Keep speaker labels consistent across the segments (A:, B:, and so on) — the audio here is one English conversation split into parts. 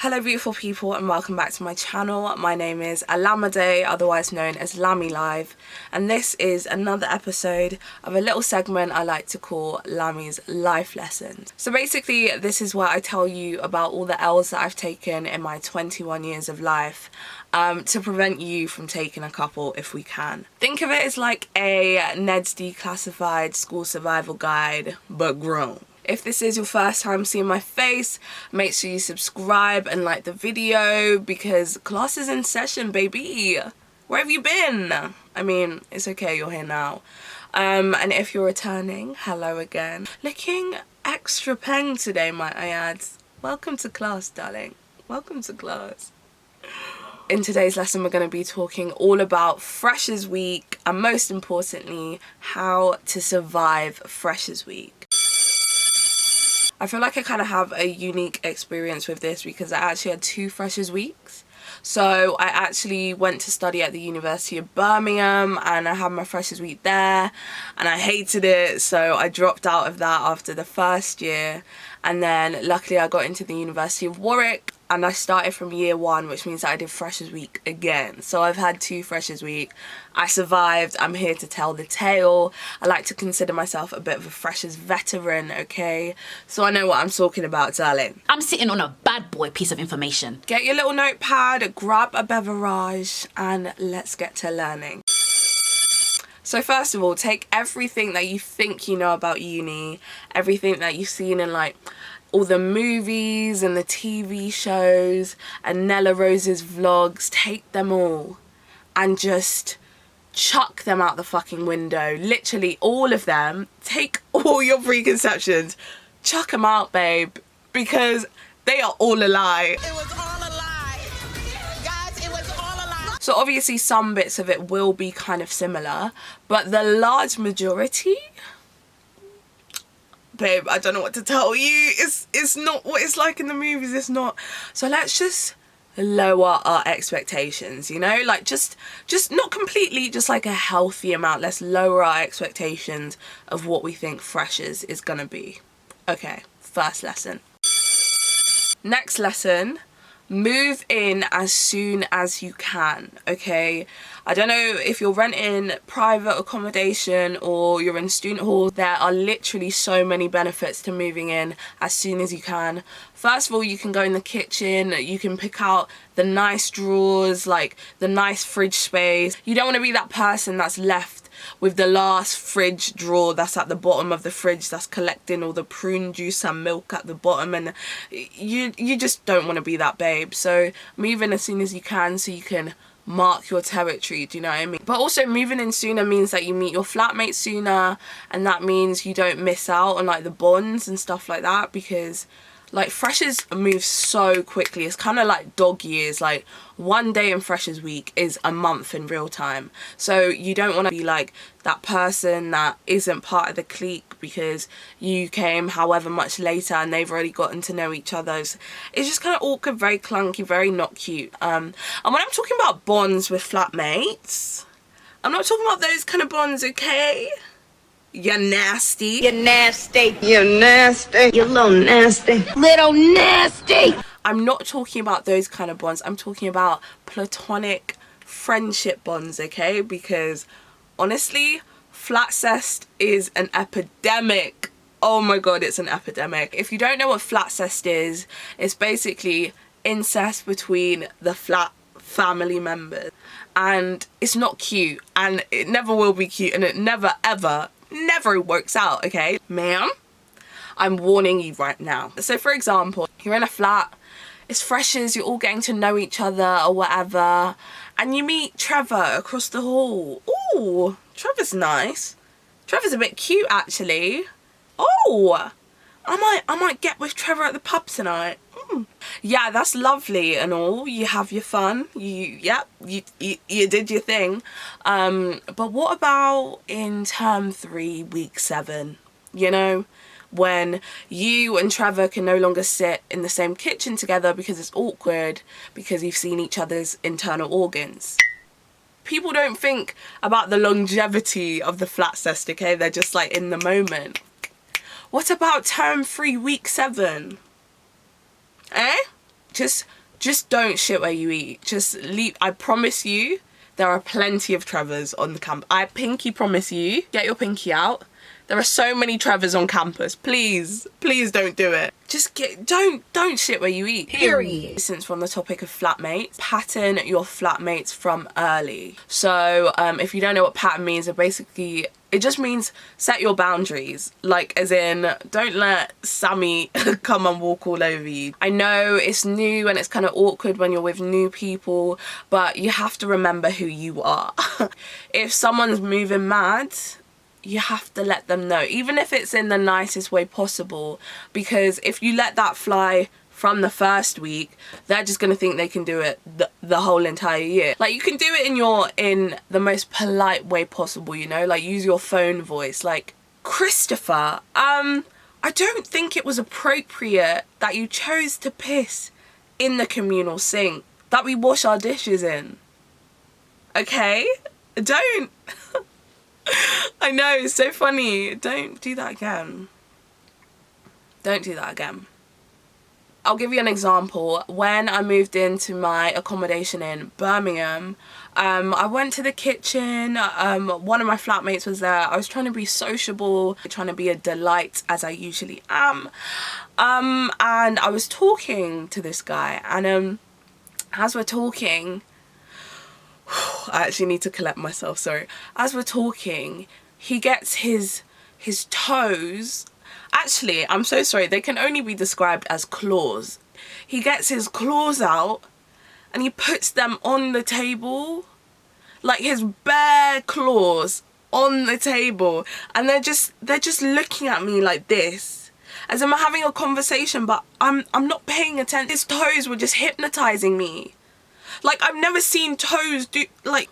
A: Hello beautiful people and welcome back to my channel. My name is Alamade, otherwise known as Lammy Live, and this is another episode of a little segment I like to call Lammy's Life Lessons. So basically this is where I tell you about all the L's that I've taken in my 21 years of life to prevent you from taking a couple if we can. Think of it as like a Ned's Declassified School Survival Guide but grown. If this is your first time seeing my face, make sure you subscribe and like the video because class is in session, baby. Where have you been? I mean, it's okay, you're here now. And if you're returning, hello again. Looking extra peng today, might I add. Welcome to class, darling. Welcome to class. In today's lesson, we're going to be talking all about Freshers Week and most importantly, how to survive Freshers Week. I feel like I kind of have a unique experience with this because I actually had 2 Freshers Weeks. So I actually went to study at the University of Birmingham and I had my Freshers Week there and I hated it, so I dropped out of that after the first year, and then luckily I got into the University of Warwick and I started from year 1, which means that I did Freshers Week again. So I've had 2 Freshers Week. I survived. I'm here to tell the tale. I like to consider myself a bit of a Freshers veteran, okay? So I know what I'm talking about, darling.
B: I'm sitting on a bad boy piece of information.
A: Get your little notepad, grab a beverage, and let's get to learning. So first of all, take everything that you think you know about uni, everything that you've seen in like all the movies and the TV shows and Nella Rose's vlogs, take them all and just chuck them out the fucking window. Literally all of them. Take all your preconceptions, chuck them out, babe, because they are all a lie.
C: It was all a lie. Guys, it was all a lie.
A: So obviously some bits of it will be kind of similar, but the large majority, babe, I don't know what to tell you. It's not what it's like in the movies. It's not. So let's just lower our expectations, you know, like just not completely, just like a healthy amount. Let's lower our expectations of what we think Freshers is gonna be. Okay, first lesson. Next lesson, move in as soon as you can, okay? I don't know if you're renting private accommodation or you're in student hall. There are literally so many benefits to moving in as soon as you can. First of all, you can go in the kitchen, you can pick out the nice drawers, like the nice fridge space. You don't want to be that person that's left with the last fridge drawer that's at the bottom of the fridge that's collecting all the prune juice and milk at the bottom, and you just don't want to be that, babe. So move in as soon as you can so you can mark your territory, do you know what I mean? But also moving in sooner means that you meet your flatmates sooner, and that means you don't miss out on like the bonds and stuff like that, because like Freshers move so quickly. It's kind of like dog years. Like one day in Freshers Week is a month in real time. So you don't want to be like that person that isn't part of the clique because you came however much later and they've already gotten to know each other. It's just kind of awkward, very clunky, very not cute. And when I'm talking about bonds with flatmates, I'm not talking about those kind of bonds, okay? You're nasty.
C: You're nasty. You're nasty. You're little nasty. Little nasty.
A: I'm not talking about those kind of bonds. I'm talking about platonic friendship bonds, okay? Because honestly, flat cest is an epidemic. Oh my god, it's an epidemic. If you don't know what flat cest is, it's basically incest between the flat family members. And it's not cute, and it never will be cute, and it never works out, okay? Ma'am, I'm warning you right now. So for example, you're in a flat, it's Freshers, you're all getting to know each other or whatever, and you meet Trevor across the hall. Ooh, Trevor's nice. Trevor's a bit cute actually. Oh, I might get with Trevor at the pub tonight. Yeah, that's lovely and all. You have your fun. You did your thing. But what about in term 3, week 7? You know, when you and Trevor can no longer sit in the same kitchen together because it's awkward because you've seen each other's internal organs. People don't think about the longevity of the flat cest, okay? They're just like in the moment. What about term 3, week 7? Eh? just don't shit where you eat. Just leave. I promise you, there are plenty of Trevors on the camp. I pinky promise you. Get your pinky out. There are so many Trevors on campus. Please don't do it. Just don't shit where you eat.
B: Period.
A: Since we're on the topic of flatmates, pattern your flatmates from early. So if you don't know what pattern means, it just means set your boundaries. Like, as in, don't let Sammy come and walk all over you. I know it's new and it's kind of awkward when you're with new people, but you have to remember who you are. If someone's moving mad, you have to let them know, even if it's in the nicest way possible, because if you let that fly from the first week, they're just gonna think they can do it the whole entire year. Like, you can do it in the most polite way possible, you know, like use your phone voice. Like, Christopher, I don't think it was appropriate that you chose to piss in the communal sink that we wash our dishes in. Okay? Don't. I know, it's so funny. Don't do that again. Don't do that again. I'll give you an example. When I moved into my accommodation in Birmingham, I went to the kitchen. One of my flatmates was there. I was trying to be sociable, trying to be a delight as I usually am. And I was talking to this guy, and as we're talking, I actually need to collect myself, sorry. As we're talking, he gets his toes, actually, I'm so sorry, they can only be described as claws. He gets his claws out and he puts them on the table, like his bare claws on the table, and they're just looking at me like this, as I'm having a conversation, but I'm not paying attention. His toes were just hypnotizing me. Like, I've never seen toes do, like,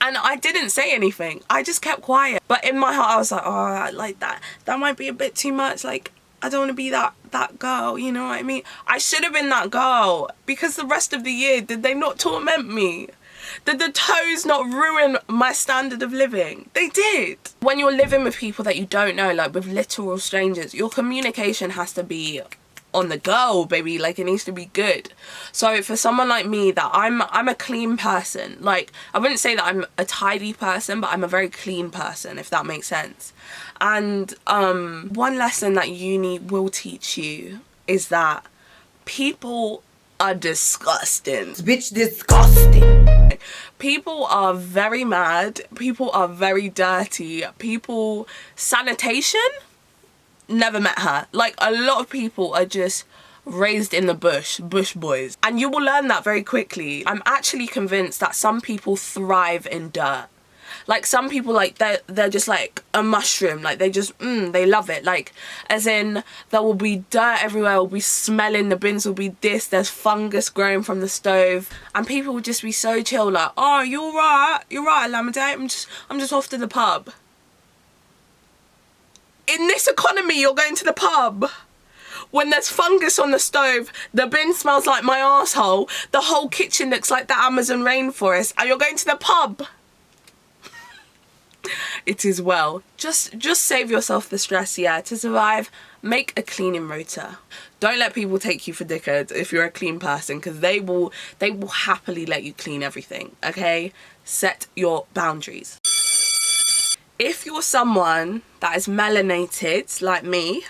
A: and I didn't say anything. I just kept quiet. But in my heart, I was like, oh, like that might be a bit too much. Like, I don't want to be that girl, you know what I mean? I should have been that girl, because the rest of the year, did they not torment me? Did the toes not ruin my standard of living? They did. When you're living with people that you don't know, like with literal strangers, your communication has to be on the go, baby. Like, it needs to be good. So for someone like me, that I'm a clean person. Like, I wouldn't say that I'm a tidy person, but I'm a very clean person, if that makes sense. And one lesson that uni will teach you is that people are disgusting.
C: Bitch, disgusting.
A: People are very mad. People are very dirty. People, sanitation, never met her. Like, a lot of people are just raised in the bush boys, and you will learn that very quickly. I'm actually convinced that some people thrive in dirt. Like, some people, like, they're just like a mushroom. Like, they just they love it. Like, as in, there will be dirt everywhere, will be smelling, the bins will be this, there's fungus growing from the stove, and people will just be so chill, like, oh, you're right, Alameda, I'm just off to the pub. In this economy, you're going to the pub when there's fungus on the stove, the bin smells like my arsehole, the whole kitchen looks like the Amazon rainforest, and you're going to the pub. It is well. Just save yourself the stress, yeah. To survive, make a cleaning rota. Don't let people take you for dickheads if you're a clean person, because they will happily let you clean everything, okay? Set your boundaries. If you're someone that is melanated like me,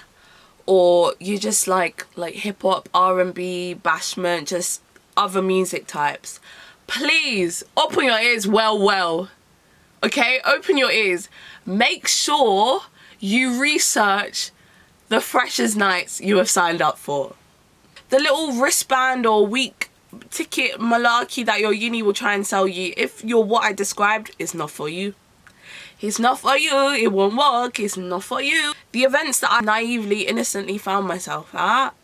A: or you just like hip-hop, R&B, bashment, just other music types, please open your ears well. Okay, open your ears. Make sure you research the freshers' nights you have signed up for. The little wristband or week ticket malarkey that your uni will try and sell you, if you're what I described, it's not for you. It's not for you, it won't work, it's not for you. The events that I naively, innocently found myself at.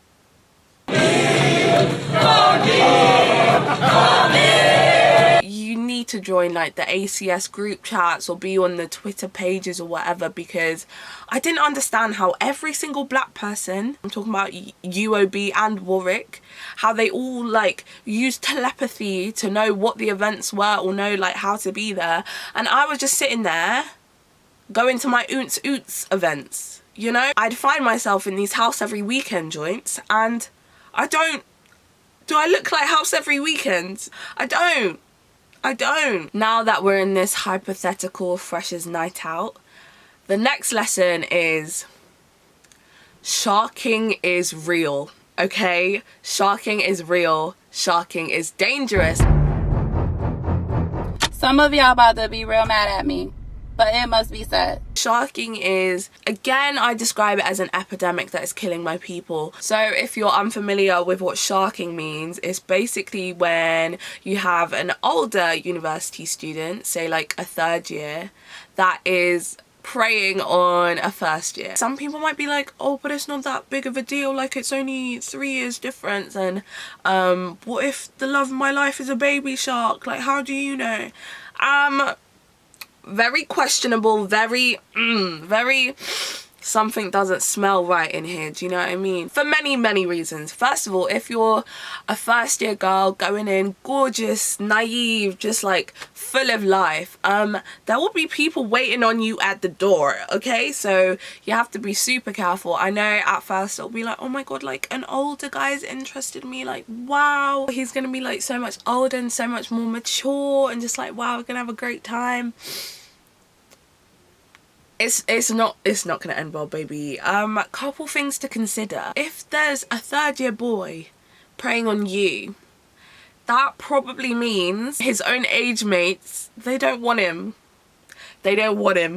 A: You need to join like the ACS group chats or be on the Twitter pages or whatever, because I didn't understand how every single black person, I'm talking about UOB and Warwick, how they all like use telepathy to know what the events were or know like how to be there, and I was just sitting there going to my oots events, you know. I'd find myself in these house every weekend joints and I don't. Do I look like house every weekend? I don't. Now that we're in this hypothetical freshers night out, the next lesson is sharking is real, okay? Sharking is real. Sharking is dangerous.
D: Some of y'all about to be real mad at me, but it must be said.
A: Sharking is, again, I describe it as an epidemic that is killing my people. So if you're unfamiliar with what sharking means, it's basically when you have an older university student, say like a third year, that is preying on a first year. Some people might be like, oh, but it's not that big of a deal, like it's only 3 years difference, and what if the love of my life is a baby shark? Like, how do you know? Very questionable, very something doesn't smell right in here, do you know what I mean? For many reasons. First of all, if you're a first year girl going in gorgeous, naive, just like full of life, there will be people waiting on you at the door, okay? So you have to be super careful. I know at first it'll be like, oh my god, like an older guy's interested in me, like wow, he's gonna be like so much older and so much more mature, and just like wow, we're gonna have a great time. It's not gonna end well, baby. Couple things to consider. If there's a third year boy preying on you, that probably means his own age mates, they don't want him,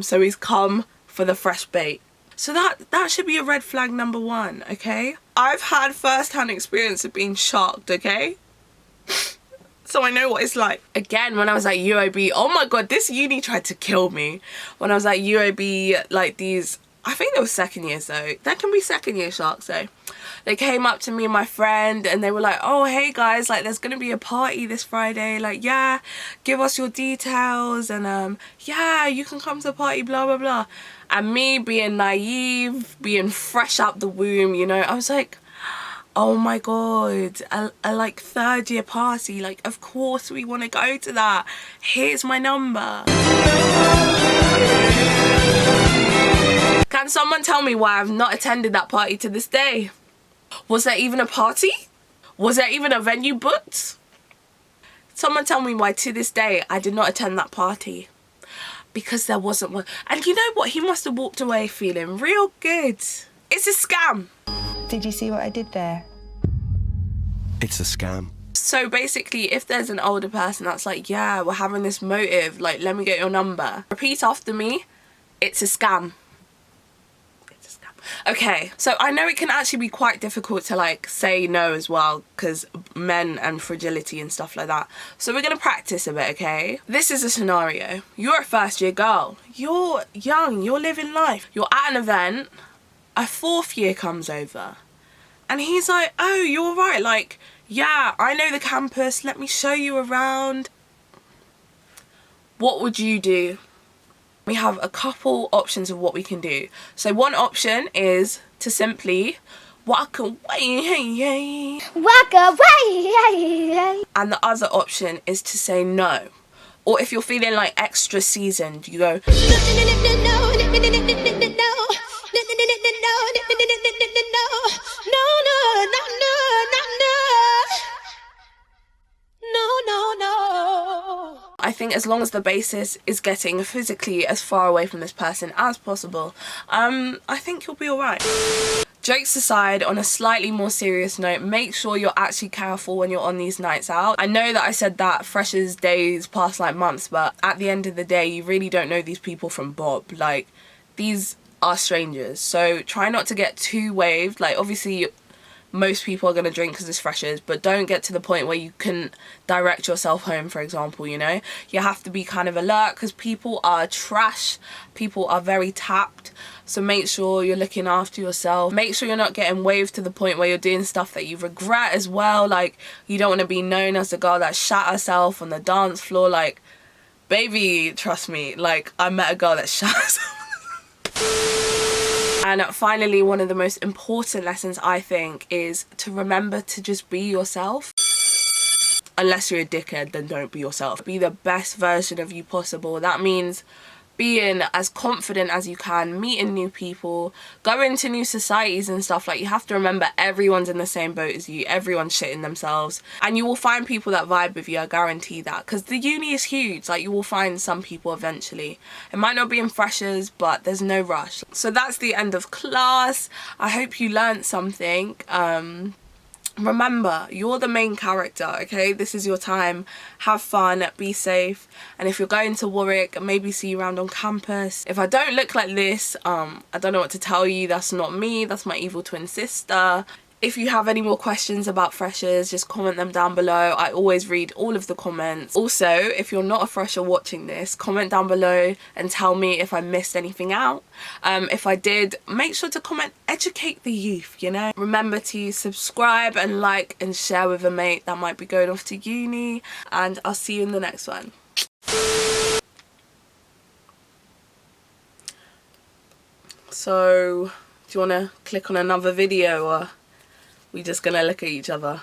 A: so he's come for the fresh bait. So that should be a red flag number 1, okay? I've had first-hand experience of being sharked, okay? So I know what it's like. Again, when I was at UOB, oh my god, this uni tried to kill me. When I was at UOB, like these, I think they were second years though. There can be second year sharks though. They came up to me and my friend and they were like, oh hey guys, like there's gonna be a party this Friday, like yeah, give us your details, and yeah, you can come to the party, blah blah blah. And me being naive, being fresh out the womb, you know, I was like, oh my god, a like third year party, like of course we want to go to that, here's my number. Can someone tell me why I've not attended that party to this day? Was there even a party? Was there even a venue booked? Someone tell me why to this day I did not attend that party. Because there wasn't one. And you know what, he must have walked away feeling real good. It's a scam.
E: Did you see what I did there?
F: It's a scam.
A: So basically, if there's an older person that's like, yeah, we're having this motive, like, let me get your number. Repeat after me, it's a scam. It's a scam. Okay, so I know it can actually be quite difficult to like say no as well, because men and fragility and stuff like that. So we're gonna practice a bit, okay? This is a scenario. You're a first year girl. You're young, you're living life. You're at an event. A fourth year comes over and he's like, oh, you're right, like, yeah, I know the campus, let me show you around. What would you do? We have a couple options of what we can do. So one option is to simply walk away.
G: Walk away.
A: And the other option is to say no. Or if you're feeling like extra seasoned, you go, I think as long as the basis is getting physically as far away from this person as possible, I think you'll be alright. Jokes aside, on a slightly more serious note, make sure you're actually careful when you're on these nights out. I know that I said that freshers' days pass like months, but at the end of the day, you really don't know these people from Bob. Like, these are strangers, so try not to get too waved. Like, obviously most people are going to drink because it's freshers, but don't get to the point where you can direct yourself home, for example, you know? You have to be kind of alert because people are trash, people are very tapped, so make sure you're looking after yourself. Make sure you're not getting waved to the point where you're doing stuff that you regret as well. Like, you don't want to be known as the girl that shat herself on the dance floor. Like, baby, trust me, like, I met a girl that shat herself. And finally, one of the most important lessons, I think, is to remember to just be yourself. Unless you're a dickhead, then don't be yourself. Be the best version of you possible. That means being as confident as you can, meeting new people, going to new societies and stuff. Like, you have to remember everyone's in the same boat as you, everyone's shitting themselves, and you will find people that vibe with you, I guarantee that, because the uni is huge. Like, you will find some people eventually. It might not be in freshers, but there's no rush. So that's the end of class. I hope you learned something. Remember, you're the main character, okay? This is your time. Have fun, be safe, and if you're going to Warwick, maybe see you around on campus. If I don't look like this, I don't know what to tell you. That's not me, that's my evil twin sister. If you have any more questions about freshers, just comment them down below. I always read all of the comments. Also, if you're not a fresher watching this, comment down below and tell me if I missed anything out. If I did, make sure to comment, educate the youth, you know? Remember to subscribe and like and share with a mate that might be going off to uni, and I'll see you in the next one. So, do you want to click on another video, or we just gonna look at each other?